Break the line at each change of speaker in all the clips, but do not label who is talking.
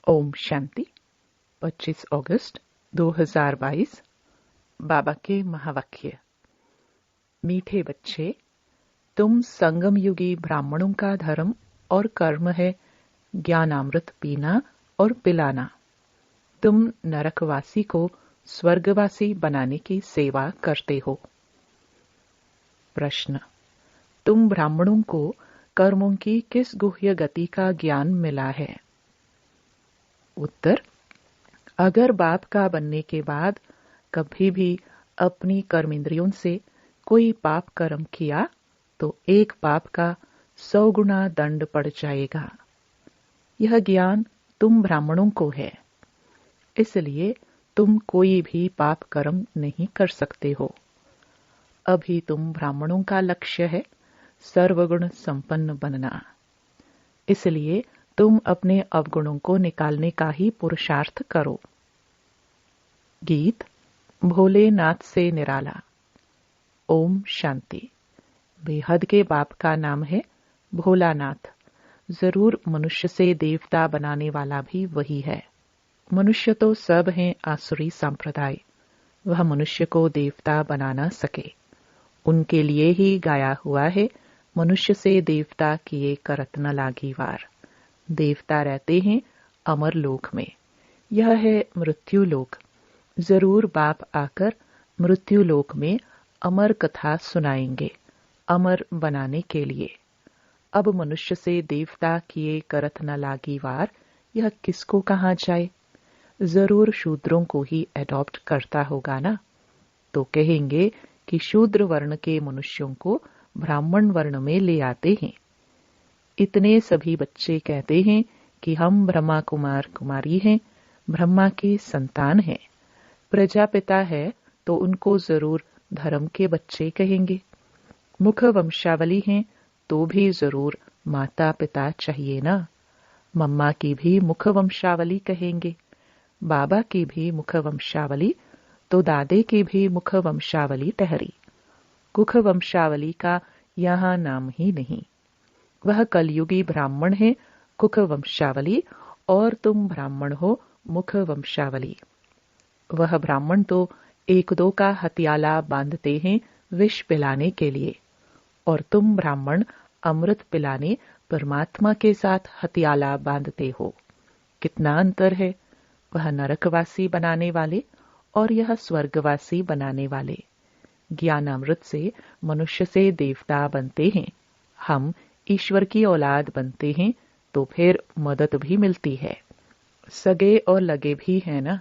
ओम शांति। 25 अगस्त 2022। बाबा के महावाक्य। मीठे बच्चे, तुम संगम युगी ब्राह्मणों का धर्म और कर्म है ज्ञानामृत पीना और पिलाना। तुम नरकवासी को स्वर्गवासी बनाने की सेवा करते हो। प्रश्न: तुम ब्राह्मणों को कर्मों की किस गुह्य गति का ज्ञान मिला है? उत्तर: अगर बाप का बनने के बाद कभी भी अपनी कर्मेंद्रियों से कोई पाप कर्म किया तो एक पाप का 100 गुना दंड पड़ जाएगा। यह ज्ञान तुम ब्राह्मणों को है, इसलिए तुम कोई भी पाप कर्म नहीं कर सकते हो। अभी तुम ब्राह्मणों का लक्ष्य है सर्वगुण संपन्न बनना, इसलिए तुम अपने अवगुणों को निकालने का ही पुरुषार्थ करो। गीत भोलेनाथ से निराला। ओम शांति। बेहद के बाप का नाम है भोलानाथ। जरूर मनुष्य से देवता बनाने वाला भी वही है। मनुष्य तो सब हैं आसुरी संप्रदाय, वह मनुष्य को देवता बना न सके। उनके लिए ही गाया हुआ है, मनुष्य से देवता किए करत न लागी वार। देवता रहते हैं अमर लोक में, यह है मृत्यु लोक। जरूर बाप आकर मृत्यु लोक में अमर कथा सुनाएंगे, अमर बनाने के लिए। अब मनुष्य से देवता किए करत न लागी वार, यह किसको कहा जाए? जरूर शूद्रों को ही एडॉप्ट करता होगा ना। तो कहेंगे कि शूद्र वर्ण के मनुष्यों को ब्राह्मण वर्ण में ले आते हैं। इतने सभी बच्चे कहते हैं कि हम ब्रह्मा कुमार कुमारी हैं, ब्रह्मा की संतान हैं। प्रजापिता है तो उनको जरूर धर्म के बच्चे कहेंगे। मुख वंशावली हैं तो भी जरूर माता पिता चाहिए ना। मम्मा की भी मुख वंशावली कहेंगे, बाबा की भी मुख वंशावली, तो दादे की भी मुख वंशावली ठहरी। कुख वंशावली का यहाँ नाम ही नहीं। वह कलयुगी ब्राह्मण है कुख वंशावली, और तुम ब्राह्मण हो मुख वंशावली। वह ब्राह्मण तो एक दो का हथियाला बांधते हैं विष पिलाने के लिए, और तुम ब्राह्मण अमृत पिलाने परमात्मा के साथ हथियाला बांधते हो। कितना अंतर है! वह नरकवासी बनाने वाले और यह स्वर्गवासी बनाने वाले। ज्ञानामृत से मनुष्य से देवता बनते हैं, हम ईश्वर की औलाद बनते हैं, तो फिर मदद भी मिलती है। सगे और लगे भी है ना।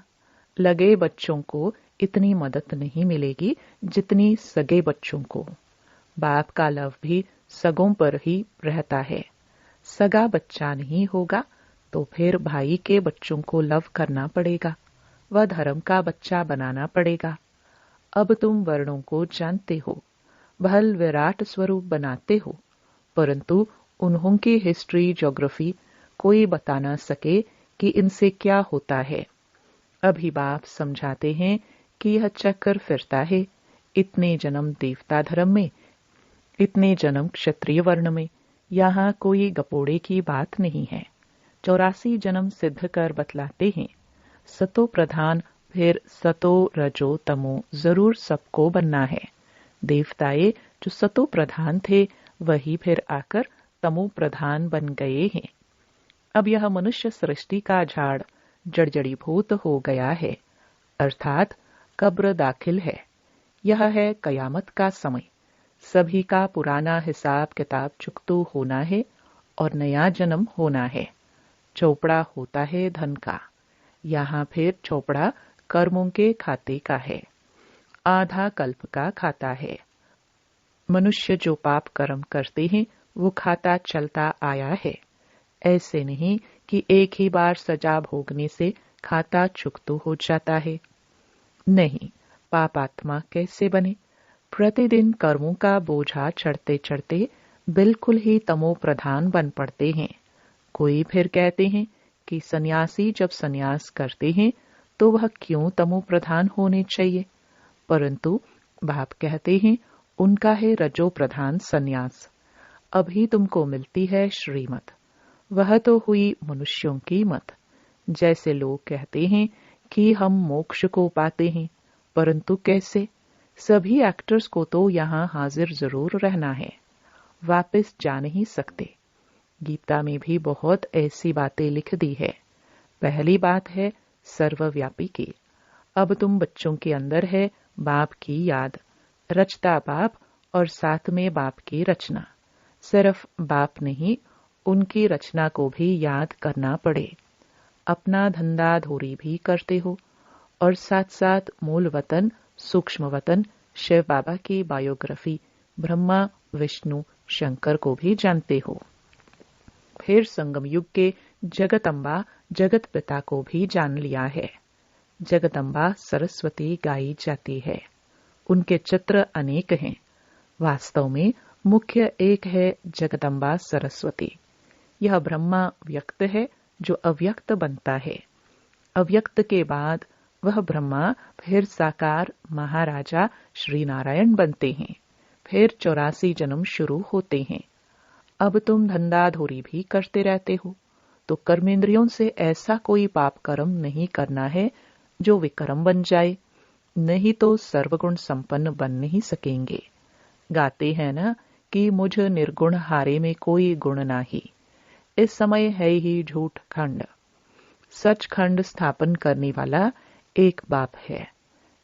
लगे बच्चों को इतनी मदद नहीं मिलेगी जितनी सगे बच्चों को। बाप का लव भी सगों पर ही रहता है। सगा बच्चा नहीं होगा तो फिर भाई के बच्चों को लव करना पड़ेगा, वह धर्म का बच्चा बनाना पड़ेगा। अब तुम वर्णों को जानते हो, भल विराट स्वरूप बनाते हो, परंतु उन्हों की हिस्ट्री ज्योग्राफी कोई बता ना सके कि इनसे क्या होता है। अभी बाप समझाते हैं कि यह चक्कर फिरता है, इतने जन्म देवता धर्म में, इतने जन्म क्षत्रिय वर्ण में। यहाँ कोई गपोड़े की बात नहीं है। 84 जन्म सिद्ध कर बतलाते हैं। सतो प्रधान फिर सतो रजो तमो जरूर सबको बनना है। देवताए जो सतो प्रधान थे वही फिर आकर तमो प्रधान बन गए हैं। अब यह मनुष्य सृष्टि का झाड़ जड़जड़ीभूत हो गया है, अर्थात कब्र दाखिल है। यह है कयामत का समय। सभी का पुराना हिसाब किताब चुकतू होना है और नया जन्म होना है। चौपड़ा होता है धन का, यहाँ फिर चौपड़ा कर्मों के खाते का है, आधा कल्प का खाता है। मनुष्य जो पाप कर्म करते हैं वो खाता चलता आया है। ऐसे नहीं कि एक ही बार सजा भोगने से खाता चुकतू हो जाता है। नहीं, पापात्मा कैसे बने? प्रतिदिन कर्मों का बोझा चढ़ते चढ़ते बिल्कुल ही तमो प्रधान बन पड़ते हैं। कोई फिर कहते हैं कि सन्यासी जब सन्यास करते हैं तो वह क्यों तमो प्रधान होने चाहिए, परंतु बाप कहते हैं उनका है रजो प्रधान सन्यास। अभी तुमको मिलती है श्रीमत, वह तो हुई मनुष्यों की मत। जैसे लोग कहते हैं कि हम मोक्ष को पाते हैं, परंतु कैसे? सभी एक्टर्स को तो यहाँ हाजिर जरूर रहना है, वापस जा नहीं सकते। गीता में भी बहुत ऐसी बातें लिख दी है। पहली बात है सर्वव्यापी की। अब तुम बच्चों के अंदर है बाप की याद, रचता बाप और साथ में बाप की रचना। सिर्फ बाप नहीं, उनकी रचना को भी याद करना पड़े। अपना धंधा धोरी भी करते हो और साथ साथ मूल वतन, सूक्ष्म वतन, शिव बाबा की बायोग्राफी, ब्रह्मा, विष्णु, शंकर को भी जानते हो। फिर संगम युग के जगदम्बा, जगत पिता को भी जान लिया है। जगदम्बा सरस्वती गाई जाती है। उनके चित्र अनेक हैं। वास्तव में मुख्य एक है जगदम्बा सरस्वती। यह ब्रह्मा व्यक्त है जो अव्यक्त बनता है। अव्यक्त के बाद वह ब्रह्मा फिर साकार महाराजा श्री नारायण बनते हैं। फिर 84 जन्म शुरू होते हैं। अब तुम धंधा धोरी भी करते रहते हो, तो कर्मेंद्रियों से ऐसा कोई पाप कर्म नहीं करना है जो विकर्म बन जाए, नहीं तो सर्वगुण संपन्न बन नहीं सकेंगे। गाते हैं ना कि मुझ निर्गुण हारे में कोई गुण नाही। इस समय है ही झूठ खंड। सच खंड स्थापन करने वाला एक बाप है।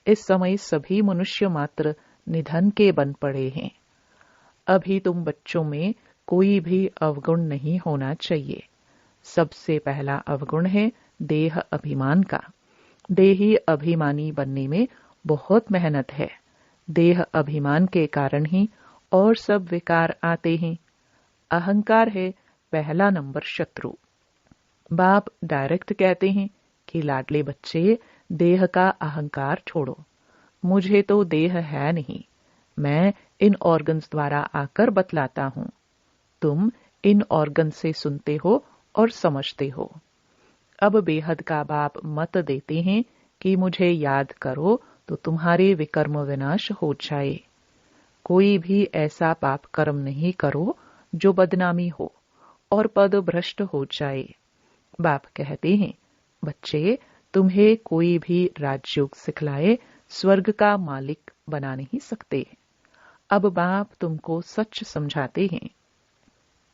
इस समय सभी मनुष्य मात्र निधन के बन पड़े हैं। अभी तुम बच्चों में कोई भी अवगुण नहीं होना चाहिए। सबसे पहला अवगुण है देह अभिमान का। देही अभिमानी बनने में बहुत मेहनत है। देह अभिमान के कारण ही और सब विकार आते हैं। अहंकार है पहला नंबर शत्रु। बाप डायरेक्ट कहते हैं कि लाडले बच्चे, देह का अहंकार छोड़ो। मुझे तो देह है नहीं, मैं इन ऑर्गन्स द्वारा आकर बतलाता हूं। तुम इन ऑर्गन से सुनते हो और समझते हो। अब बेहद का बाप मत देते हैं कि मुझे याद करो तो तुम्हारे विकर्म विनाश हो जाए। कोई भी ऐसा पाप कर्म नहीं करो जो बदनामी हो और पद भ्रष्ट हो जाए। बाप कहते हैं, बच्चे, तुम्हें कोई भी राजयोग सिखलाए स्वर्ग का मालिक बना नहीं सकते। अब बाप तुमको सच समझाते हैं।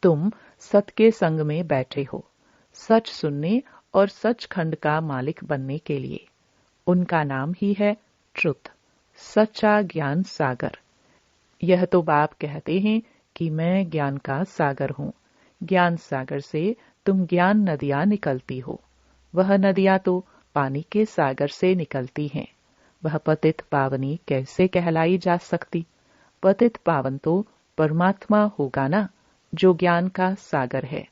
तुम सत के संग में बैठे हो, सच सुनने और सचखंड का मालिक बनने के लिए। उनका नाम ही है ट्रुथ, सच्चा ज्ञान सागर। यह तो बाप कहते हैं कि मैं ज्ञान का सागर हूं। ज्ञान सागर से तुम ज्ञान नदियां निकलती हो। वह नदियां तो पानी के सागर से निकलती हैं। वह पतित पावनी कैसे कहलाई जा सकती? पतित पावन तो परमात्मा होगा ना, जो ज्ञान का सागर है।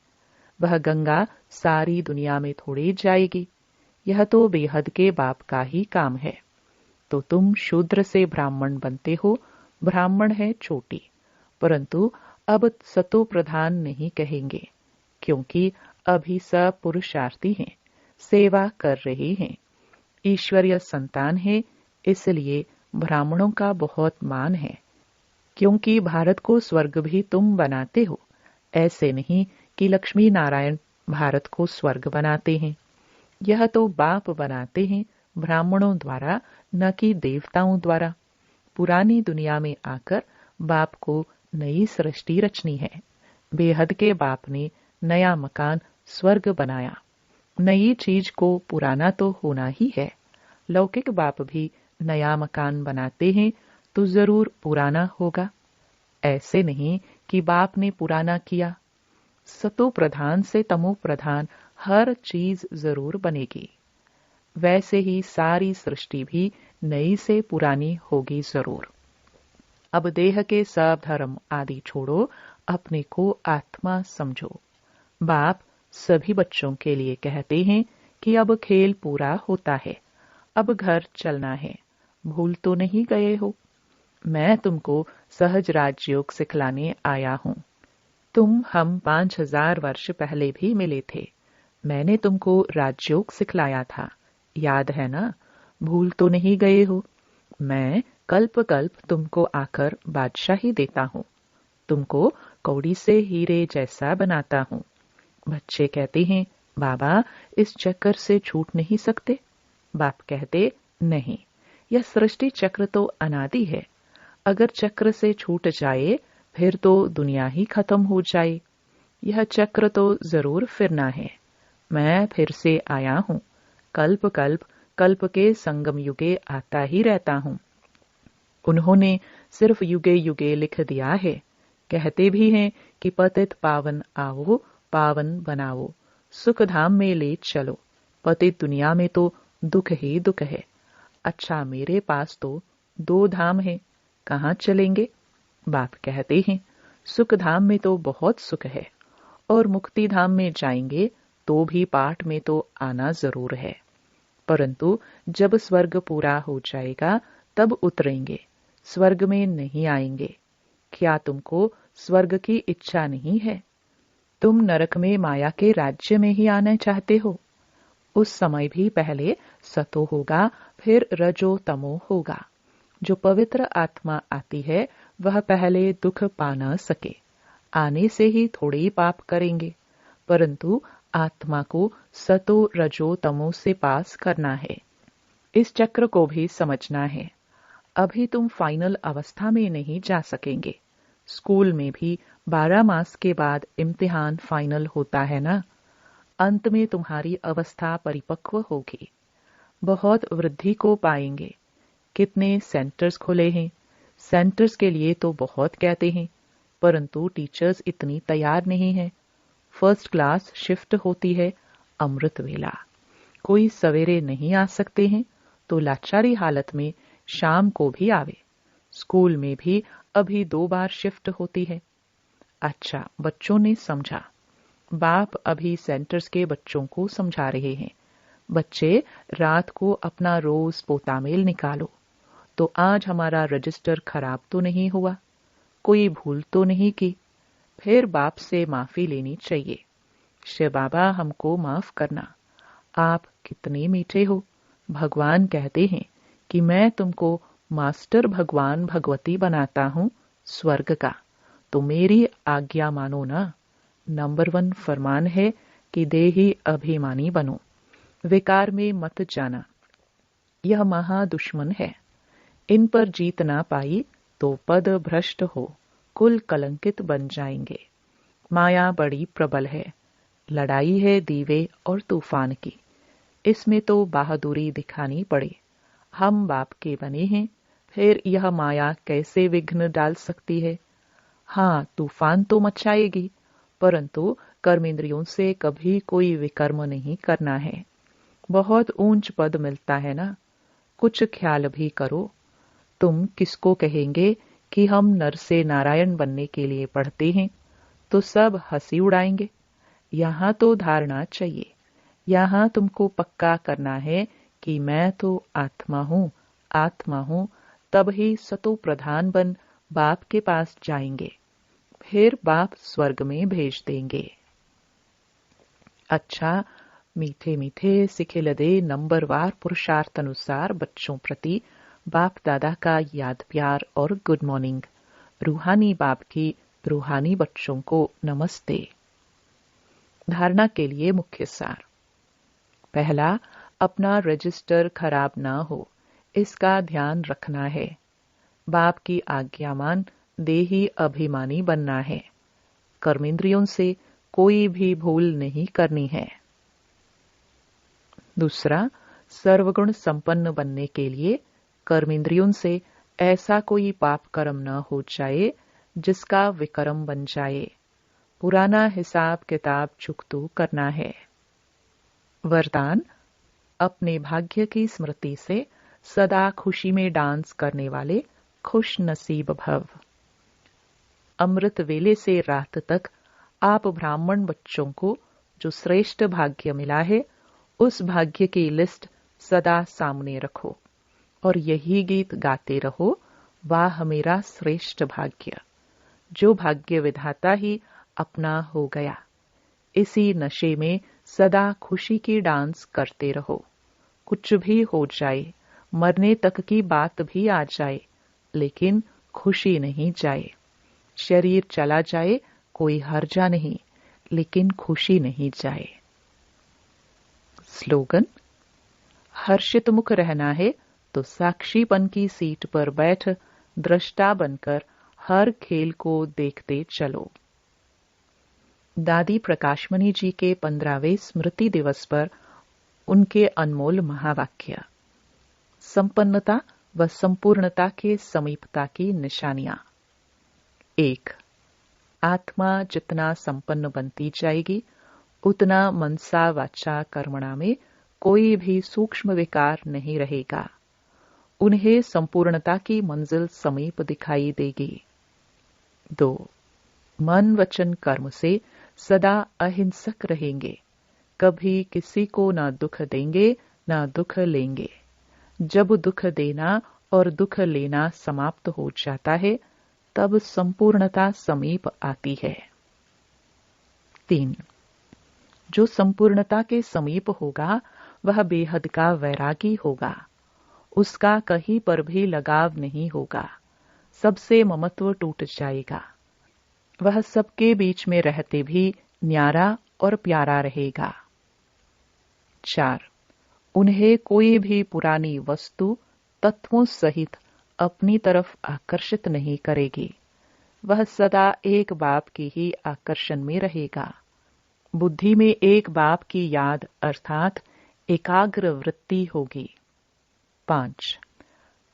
वह गंगा सारी दुनिया में थोड़ी जाएगी। यह तो बेहद के बाप का ही काम है। तो तुम शूद्र से ब्राह्मण बनते हो। ब्राह्मण है चोटी, परंतु अब सतो प्रधान नहीं कहेंगे, क्योंकि अभी सब पुरुषार्थी हैं, सेवा कर रहे हैं, ईश्वरीय संतान है। इसलिए ब्राह्मणों का बहुत मान है, क्योंकि भारत को स्वर्ग भी तुम बनाते हो। ऐसे नहीं कि लक्ष्मी नारायण भारत को स्वर्ग बनाते हैं। यह तो बाप बनाते हैं ब्राह्मणों द्वारा, न कि देवताओं द्वारा। पुरानी दुनिया में आकर बाप को नई सृष्टि रचनी है। बेहद के बाप ने नया मकान स्वर्ग बनाया। नई चीज को पुराना तो होना ही है। लौकिक बाप भी नया मकान बनाते हैं तो जरूर पुराना होगा। ऐसे नहीं कि बाप ने पुराना किया। सतो प्रधान से तमो प्रधान हर चीज जरूर बनेगी। वैसे ही सारी सृष्टि भी नई से पुरानी होगी जरूर। अब देह के सब धर्म आदि छोड़ो, अपने को आत्मा समझो। बाप सभी बच्चों के लिए कहते हैं कि अब खेल पूरा होता है, अब घर चलना है। भूल तो नहीं गए हो? मैं तुमको सहज राजयोग सिखलाने आया हूं। हम 5000 वर्ष पहले भी मिले थे। मैंने तुमको राजयोग सिखलाया था, याद है ना? भूल तो नहीं गए हो? मैं कल्प कल्प तुमको आकर बादशाही देता हूँ। तुमको कौड़ी से हीरे जैसा बनाता हूँ। बच्चे कहते हैं, बाबा, इस चक्कर से छूट नहीं सकते? बाप कहते, नहीं, यह सृष्टि चक्र तो अनादि है। अगर चक्र से छूट जाए फिर तो दुनिया ही खत्म हो जाए। यह चक्र तो जरूर फिरना है। मैं फिर से आया हूँ। कल्प कल्प कल्प के संगम युगे आता ही रहता हूँ। उन्होंने सिर्फ युगे युगे लिख दिया है। कहते भी हैं कि पतित पावन आओ, पावन बनाओ, सुख धाम में ले चलो। पतित दुनिया में तो दुख ही दुख है। अच्छा, मेरे पास तो 2 धाम है, कहाँ चलेंगे? बाप कहते हैं, सुख धाम में तो बहुत सुख है, और मुक्ति धाम में जाएंगे तो भी पाठ में तो आना जरूर है, परंतु जब स्वर्ग पूरा हो जाएगा तब उतरेंगे, स्वर्ग में नहीं आएंगे। क्या तुमको स्वर्ग की इच्छा नहीं है? तुम नरक में माया के राज्य में ही आना चाहते हो। उस समय भी पहले सतो होगा, फिर रजो तमो होगा। जो पवित्र आत्मा आती है वह पहले दुख पा न सके, आने से ही थोड़े ही पाप करेंगे, परंतु आत्मा को सतो रजो तमो से पास करना है। इस चक्र को भी समझना है। अभी तुम फाइनल अवस्था में नहीं जा सकेंगे। स्कूल में भी 12 मास के बाद इम्तिहान फाइनल होता है ना। अंत में तुम्हारी अवस्था परिपक्व होगी, बहुत वृद्धि को पाएंगे। कितने सेंटर्स खुले हैं। सेंटर्स के लिए तो बहुत कहते हैं, परंतु टीचर्स इतनी तैयार नहीं है। फर्स्ट क्लास शिफ्ट होती है अमृत वेला। कोई सवेरे नहीं आ सकते हैं तो लाचारी हालत में शाम को भी आवे। स्कूल में भी अभी 2 बार शिफ्ट होती है। अच्छा, बच्चों ने समझा। बाप अभी सेंटर्स के बच्चों को समझा रहे हैं। बच्चे, रात को अपना रोज पोतामेल निकालो। तो आज हमारा रजिस्टर खराब तो नहीं हुआ, कोई भूल तो नहीं की? फिर बाप से माफी लेनी चाहिए। शिव बाबा, हमको माफ करना। आप कितने मीठे हो। भगवान कहते हैं कि मैं तुमको मास्टर भगवान भगवती बनाता हूँ स्वर्ग का, तो मेरी आज्ञा मानो ना। नंबर 1 फरमान है कि देही अभिमानी बनो, विकार में मत जाना। यह महा दुश्मन है। इन पर जीत ना पाई तो पद भ्रष्ट हो, कुल कलंकित बन जाएंगे। माया बड़ी प्रबल है। लड़ाई है दीवे और तूफान की। इसमें तो बहादुरी दिखानी पड़े। हम बाप के बने हैं, फिर यह माया कैसे विघ्न डाल सकती है? हाँ, तूफान तो मचाएगी, परंतु कर्मेंद्रियों से कभी कोई विकर्म नहीं करना है। बहुत ऊंच पद मिलता है ना, कुछ ख्याल भी करो। तुम किसको कहेंगे कि हम नर से नारायण बनने के लिए पढ़ते हैं, तो सब हंसी उड़ाएंगे। यहाँ तो धारणा चाहिए। यहाँ तुमको पक्का करना है कि मैं तो आत्मा हूँ, आत्मा हूँ, तब ही सतो प्रधान बन बाप के पास जाएंगे। फिर बाप स्वर्ग में भेज देंगे। अच्छा, मीठे मीठे सिखिलदे नंबरवार पुरुषार्थ अनुसार बच्चों प्रति बाप दादा का याद प्यार और गुड मॉर्निंग। रूहानी बाप की रूहानी बच्चों को नमस्ते। धारणा के लिए मुख्य सार। पहला, अपना रजिस्टर खराब ना हो, इसका ध्यान रखना है। बाप की आज्ञामान देही अभिमानी बनना है। कर्मेंद्रियों से कोई भी भूल नहीं करनी है। दूसरा, सर्वगुण संपन्न बनने के लिए कर्मेंद्रियों से ऐसा कोई पाप कर्म न हो जाए जिसका विकर्म बन जाए। पुराना हिसाब किताब चुकतू करना है। वरदान, अपने भाग्य की स्मृति से सदा खुशी में डांस करने वाले खुश नसीब भव। अमृत वेले से रात तक आप ब्राह्मण बच्चों को जो श्रेष्ठ भाग्य मिला है उस भाग्य की लिस्ट सदा सामने रखो और यही गीत गाते रहो, वाह मेरा श्रेष्ठ भाग्य, जो भाग्य विधाता ही अपना हो गया। इसी नशे में सदा खुशी की डांस करते रहो। कुछ भी हो जाए, मरने तक की बात भी आ जाए, लेकिन खुशी नहीं जाए। शरीर चला जाए कोई हर्जा नहीं, लेकिन खुशी नहीं जाए। स्लोगन: हर्षित मुख रहना है तो साक्षीपन की सीट पर बैठ दृष्टा बनकर हर खेल को देखते चलो। दादी प्रकाशमणि जी के 15वें स्मृति दिवस पर उनके अनमोल महावाक्य। संपन्नता व संपूर्णता के समीपता की निशानियां। 1. आत्मा जितना संपन्न बनती जाएगी उतना मनसा वाचा कर्मणा में कोई भी सूक्ष्म विकार नहीं रहेगा। उन्हें संपूर्णता की मंजिल समीप दिखाई देगी। 2. मन वचन कर्म से सदा अहिंसक रहेंगे, कभी किसी को न दुख देंगे न दुख लेंगे। जब दुख देना और दुख लेना समाप्त हो जाता है तब संपूर्णता समीप आती है। 3. जो संपूर्णता के समीप होगा वह बेहद का वैरागी होगा। उसका कहीं पर भी लगाव नहीं होगा, सबसे ममत्व टूट जाएगा। वह सबके बीच में रहते भी न्यारा और प्यारा रहेगा। 4. उन्हें कोई भी पुरानी वस्तु तत्वों सहित अपनी तरफ आकर्षित नहीं करेगी। वह सदा एक बाप की ही आकर्षण में रहेगा। बुद्धि में एक बाप की याद अर्थात एकाग्र वृत्ति होगी। 5.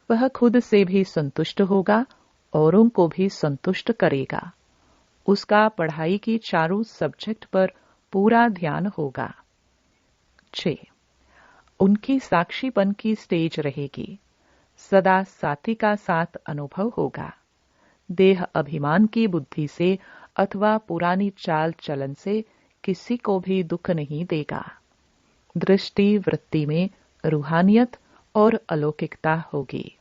वह खुद से भी संतुष्ट होगा, औरों को भी संतुष्ट करेगा। उसका पढ़ाई की चारों सब्जेक्ट पर पूरा ध्यान होगा। 6. उनकी साक्षीपन की स्टेज रहेगी। सदा साथी का साथ अनुभव होगा। देह अभिमान की बुद्धि से अथवा पुरानी चाल चलन से किसी को भी दुख नहीं देगा। दृष्टि वृत्ति में रूहानियत और अलौकिकता होगी।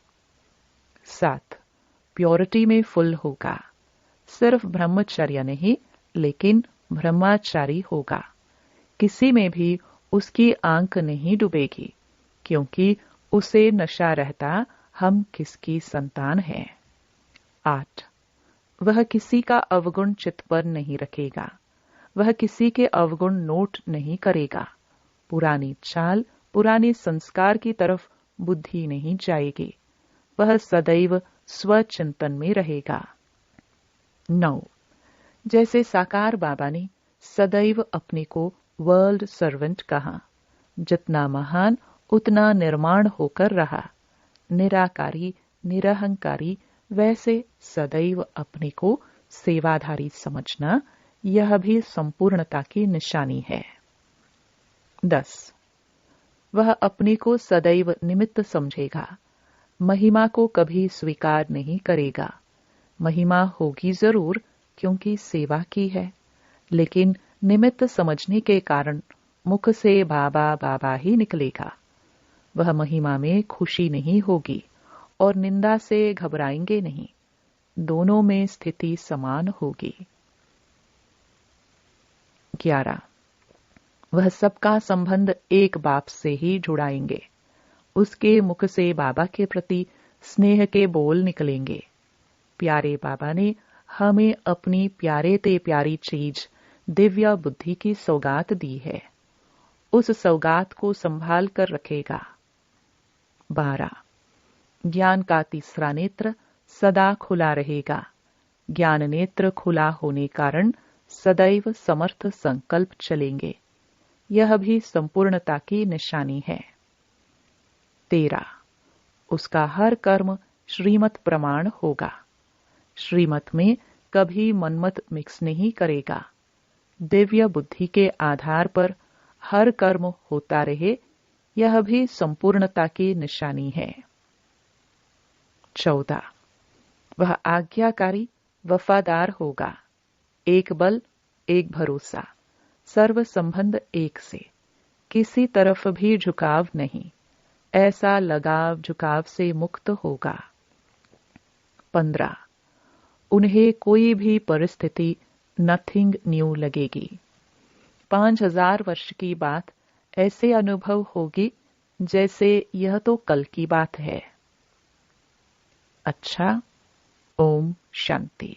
7. प्योरिटी में फुल होगा। सिर्फ ब्रह्मचर्य नहीं लेकिन ब्रह्मचारी होगा। किसी में भी उसकी आंख नहीं डूबेगी, क्योंकि उसे नशा रहता हम किसकी संतान हैं। 8. वह किसी का अवगुण चित्त पर नहीं रखेगा। वह किसी के अवगुण नोट नहीं करेगा। पुरानी चाल, पुराने संस्कार की तरफ बुद्धि नहीं जाएगी। वह सदैव स्वचिंतन में रहेगा। 9. जैसे साकार बाबा ने सदैव अपने को वर्ल्ड सर्वेंट कहा, जितना महान उतना निर्माण होकर रहा। निराकारी निरहंकारी, वैसे सदैव अपने को सेवाधारी समझना, यह भी संपूर्णता की निशानी है। 10. वह अपने को सदैव निमित्त समझेगा। महिमा को कभी स्वीकार नहीं करेगा। महिमा होगी जरूर क्योंकि सेवा की है, लेकिन निमित्त समझने के कारण मुख से बाबा बाबा ही निकलेगा। वह महिमा में खुशी नहीं होगी और निंदा से घबराएंगे नहीं। दोनों में स्थिति समान होगी। 11. वह सबका संबंध एक बाप से ही जुड़ाएंगे। उसके मुख से बाबा के प्रति स्नेह के बोल निकलेंगे। प्यारे बाबा ने हमें अपनी प्यारे ते प्यारी चीज दिव्य बुद्धि की सौगात दी है। उस सौगात को संभाल कर रखेगा। 12. ज्ञान का तीसरा नेत्र सदा खुला रहेगा। ज्ञान नेत्र खुला होने कारण सदैव समर्थ संकल्प चलेंगे। यह भी संपूर्णता की निशानी है। 13. उसका हर कर्म श्रीमत प्रमाण होगा। श्रीमत में कभी मनमत मिक्स नहीं करेगा। दिव्य बुद्धि के आधार पर हर कर्म होता रहे, यह भी संपूर्णता की निशानी है। 14. वह आज्ञाकारी वफादार होगा। एक बल एक भरोसा, सर्व संबंध एक से, किसी तरफ भी झुकाव नहीं। ऐसा लगाव झुकाव से मुक्त होगा। 15. उन्हें कोई भी परिस्थिति नथिंग न्यू लगेगी। 5000 वर्ष की बात ऐसे अनुभव होगी जैसे यह तो कल की बात है। अच्छा, ओम शांति।